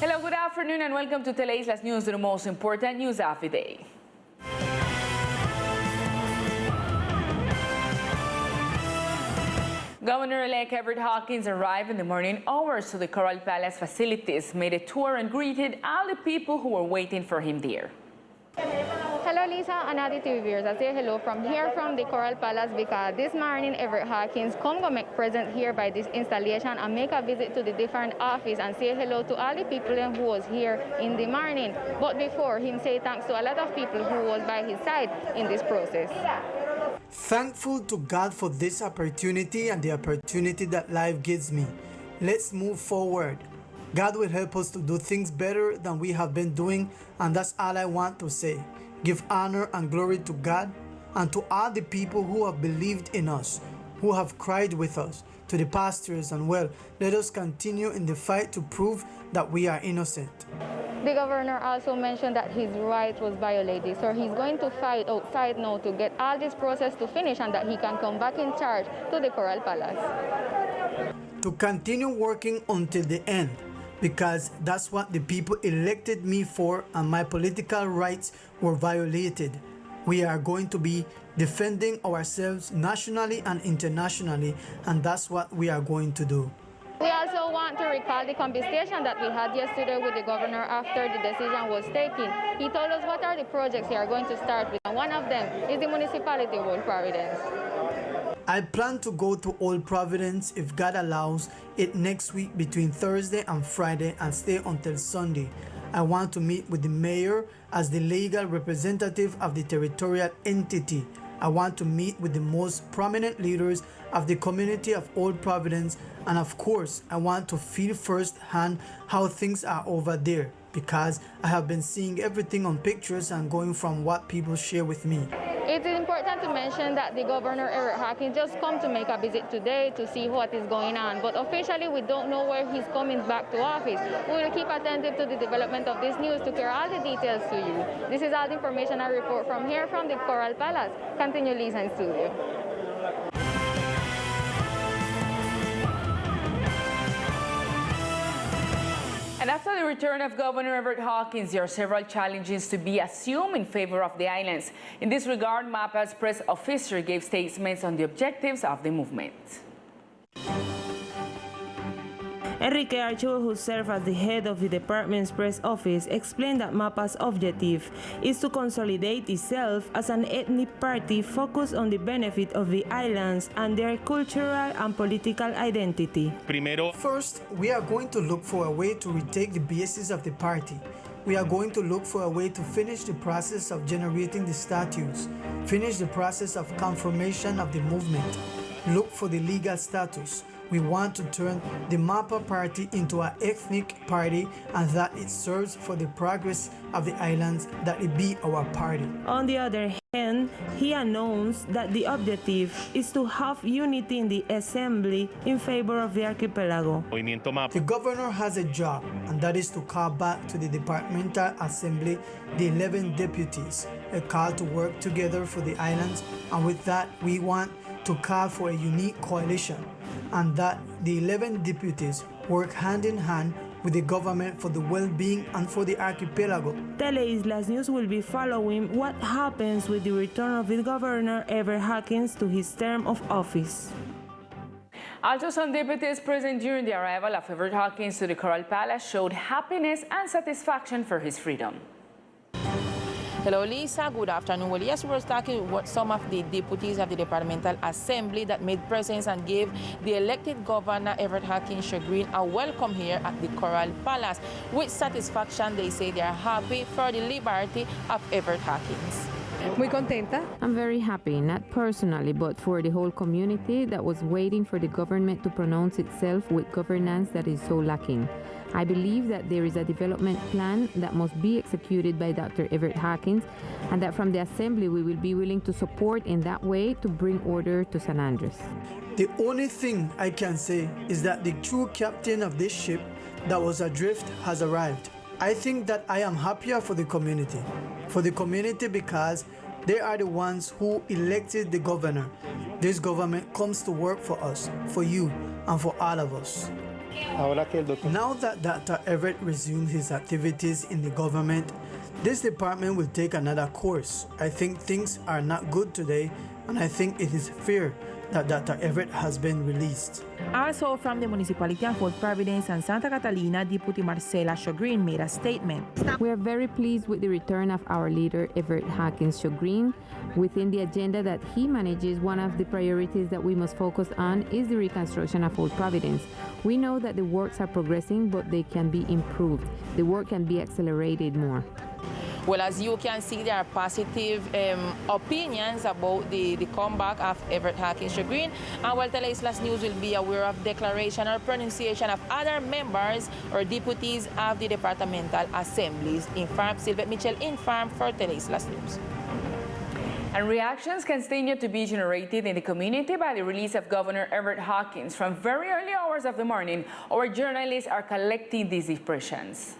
Hello, good afternoon and welcome to Teleislas News, the most important news of the day. Governor-elect Everth Hawkins arrived in the morning hours to the Coral Palace facilities, made a tour and greeted all the people who were waiting for him there. Hello Lisa and TV viewers, I say hello from here from the Coral Palace because this morning Everth Hawkins come go make present here by this installation and make a visit to the different office and say hello to all the people who was here in the morning. But before him say thanks to a lot of people who was by his side in this process. Thankful to God for this opportunity and the opportunity that life gives me. Let's move forward. God will help us to do things better than we have been doing, and that's all I want to say. Give honor and glory to God and to all the people who have believed in us, who have cried with us, to the pastors, and well, let us continue in the fight to prove that we are innocent. The governor also mentioned that his rights was violated, so he's going to fight outside now to get all this process to finish and that he can come back in charge to the Coral Palace. To continue working until the end, because that's what the people elected me for and my political rights were violated. We are going to be defending ourselves nationally and internationally, and that's what we are going to do. We also want to recall the conversation that we had yesterday with the governor after the decision was taken. He told us what are the projects he are going to start with, and one of them is the municipality of Old Providence. I plan to go to Old Providence, if God allows it, next week between Thursday and Friday and stay until Sunday. I want to meet with the mayor as the legal representative of the territorial entity. I want to meet with the most prominent leaders of the community of Old Providence, and of course, I want to feel firsthand how things are over there, because I have been seeing everything on pictures and going from what people share with me. It is important to mention that the governor, Everth Hawkins, just come to make a visit today to see what is going on. But officially, we don't know where he's coming back to office. We will keep attentive to the development of this news to carry all the details to you. This is all the information I report from here from the Coral Palace. Continue, Lisa, in studio. And after the return of Governor Everth Hawkins, there are several challenges to be assumed in favor of the islands. In this regard, Mappas press officer gave statements on the objectives of the movement. Enrique Archivo, who served as the head of the department's press office, explained that Mappas' objective is to consolidate itself as an ethnic party focused on the benefit of the islands and their cultural and political identity. First, we are going to look for a way to retake the basis of the party. We are going to look for a way to finish the process of generating the statutes, finish the process of confirmation of the movement, look for the legal status. We want to turn the Mappa party into an ethnic party, and that it serves for the progress of the islands, that it be our party. On the other hand, he announced that the objective is to have unity in the assembly in favor of the archipelago. The governor has a job, and that is to call back to the departmental assembly the 11 deputies, a call to work together for the islands, and with that we want to call for a unique coalition, and that the 11 deputies work hand in hand with the government for the well-being and for the archipelago. Teleislas News will be following what happens with the return of the Governor Everth Hawkins to his term of office. Also, some deputies present during the arrival of Everth Hawkins to the Coral Palace showed happiness and satisfaction for his freedom. Hello, Lisa. Good afternoon. Well, yes, we were talking with some of the deputies of the Departmental Assembly that made presence and gave the elected governor, Everth Hawkins Chagrin, a welcome here at the Coral Palace. With satisfaction, they say they are happy for the liberty of Everth Hawkins. Muy contenta. I'm very happy, not personally, but for the whole community that was waiting for the government to pronounce itself with governance that is so lacking. I believe that there is a development plan that must be executed by Dr. Everth Hawkins, and that from the Assembly we will be willing to support in that way to bring order to San Andres. The only thing I can say is that the true captain of this ship that was adrift has arrived. I think that I am happier for the community because they are the ones who elected the governor. This government comes to work for us, for you, and for all of us. Now that Dr. Everth resumed his activities in the government, this department will take another course. I think things are not good today, and I think it is fair that Dr. Everth has been released. Also from the municipality of Old Providence and Santa Catalina, Deputy Marcela Shogreen made a statement. We are very pleased with the return of our leader, Everth Hawkins Shogreen. Within the agenda that he manages, one of the priorities that we must focus on is the reconstruction of Old Providence. We know that the works are progressing, but they can be improved. The work can be accelerated more. Well, as you can see, there are positive opinions about the comeback of Everth Hawkins Shogreen. And while Teleislas News will be aware of declaration or pronunciation of other members or deputies of the departmental assemblies. Inform Sylvette Mitchell, inform for Teleislas News. And reactions continue to be generated in the community by the release of Governor Everth Hawkins. From very early hours of the morning, our journalists are collecting these impressions.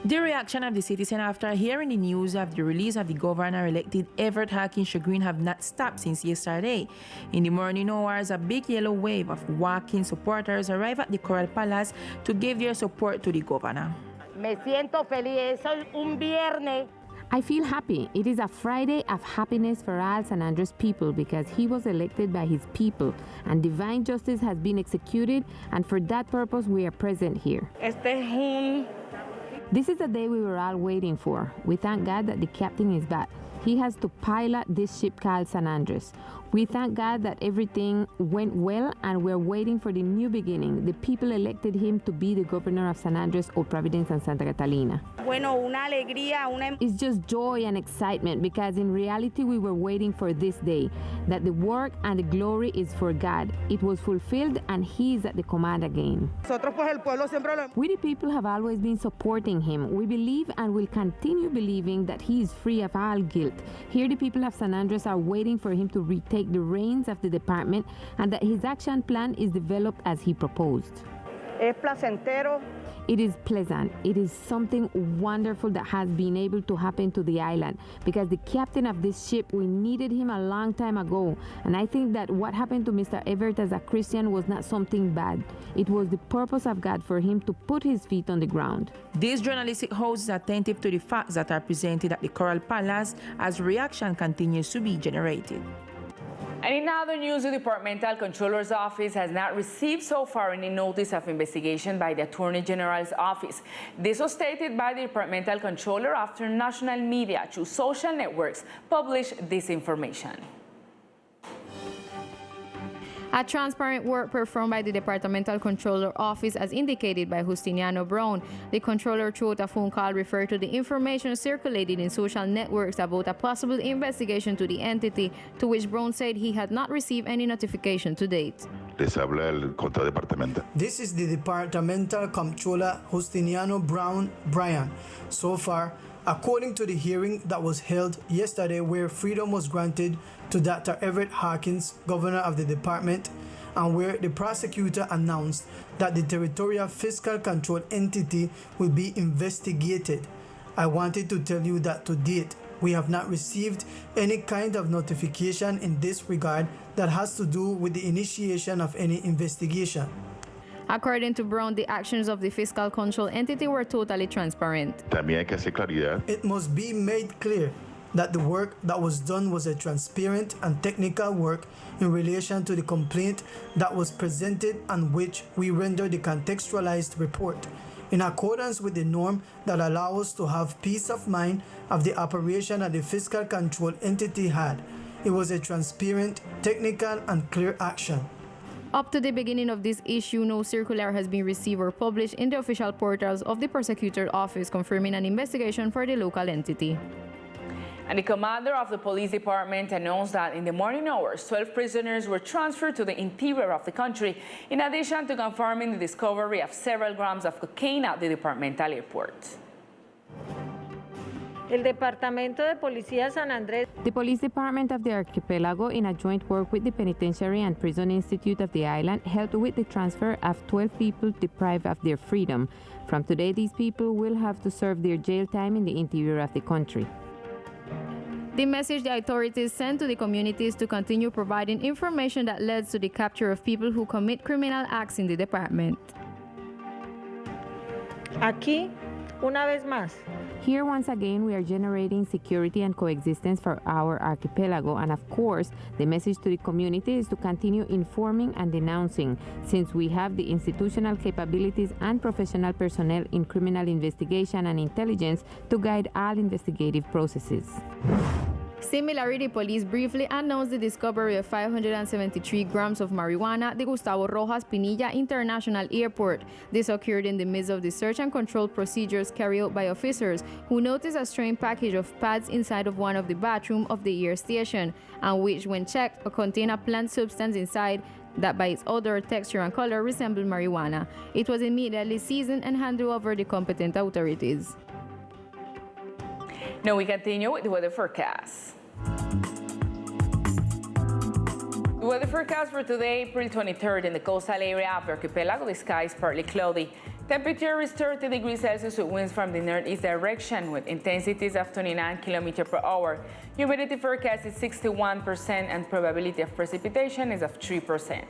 The reaction of the citizen after hearing the news of the release of the governor-elected Everth Hawkins Shogreen have not stopped since yesterday. In the morning hours, a big yellow wave of walking supporters arrived at the Coral Palace to give their support to the governor. Me siento feliz, es un viernes. I feel happy. It is a Friday of happiness for all San Andres people because he was elected by his people and divine justice has been executed, and for that purpose we are present here. This is the day we were all waiting for. We thank God that the captain is back. He has to pilot this ship called San Andres. We thank God that everything went well and we're waiting for the new beginning. The people elected him to be the governor of San Andres, Old Providence, and Santa Catalina. It's just joy and excitement because in reality we were waiting for this day, that the work and the glory is for God. It was fulfilled and he is at the command again. We the people have always been supporting him. We believe and will continue believing that he is free of all guilt. Here the people of San Andres are waiting for him to retake the reins of the department and that his action plan is developed as he proposed. It is pleasant. It is something wonderful that has been able to happen to the island because the captain of this ship, we needed him a long time ago. And I think that what happened to Mr. Everth as a Christian was not something bad. It was the purpose of God for him to put his feet on the ground. This journalistic host is attentive to the facts that are presented at the Coral Palace as reaction continues to be generated. And in other news, the Departmental Controller's Office has not received so far any notice of investigation by the Attorney General's Office. This was stated by the Departmental Controller after national media through social networks published this information. A transparent work performed by the Departmental Controller Office as indicated by Justiniano Brown. The controller through a phone call referred to the information circulated in social networks about a possible investigation to the entity, to which Brown said he had not received any notification to date. Les habla el contradepartamental. This is the Departmental Comptroller Justiniano Brown Bryan. So far, according to the hearing that was held yesterday where freedom was granted to Dr. Everth Hawkins, governor of the department, and where the prosecutor announced that the territorial fiscal control entity will be investigated, I wanted to tell you that to date, we have not received any kind of notification in this regard that has to do with the initiation of any investigation. According to Brown, the actions of the fiscal control entity were totally transparent. También hay que hacer claridad. It must be made clear that the work that was done was a transparent and technical work in relation to the complaint that was presented and which we rendered the contextualized report in accordance with the norm that allows us to have peace of mind of the operation that the fiscal control entity had. It was a transparent, technical, and clear action. Up to the beginning of this issue, no circular has been received or published in the official portals of the prosecutor's office confirming an investigation for the local entity. And the commander of the police department announced that in the morning hours, 12 prisoners were transferred to the interior of the country, in addition to confirming the discovery of several grams of cocaine at the departmental airport. El Departamento de Policía San Andrés. The police department of the archipelago, in a joint work with the Penitentiary and Prison Institute of the island, helped with the transfer of 12 people deprived of their freedom. From today, these people will have to serve their jail time in the interior of the country. The message the authorities sent to the communities to continue providing information that leads to the capture of people who commit criminal acts in the department. Aquí, una vez más, Here, once again, we are generating security and coexistence for our archipelago, and of course, the message to the community is to continue informing and denouncing, since we have the institutional capabilities and professional personnel in criminal investigation and intelligence to guide all investigative processes. Similarly, the police briefly announced the discovery of 573 grams of marijuana at the Gustavo Rojas Pinilla International Airport. This occurred in the midst of the search and control procedures carried out by officers who noticed a strange package of pads inside of one of the bathrooms of the air station, and which, when checked, contained a plant substance inside that by its odor, texture, and color resembled marijuana. It was immediately seized and handed over to the competent authorities. Now we continue with the weather forecast. The weather forecast for today, April 23rd, in the coastal area of the archipelago, the sky is partly cloudy. Temperature is 30 degrees Celsius with winds from the northeast direction with intensities of 29 km per hour. Humidity forecast is 61% and probability of precipitation is of 3%.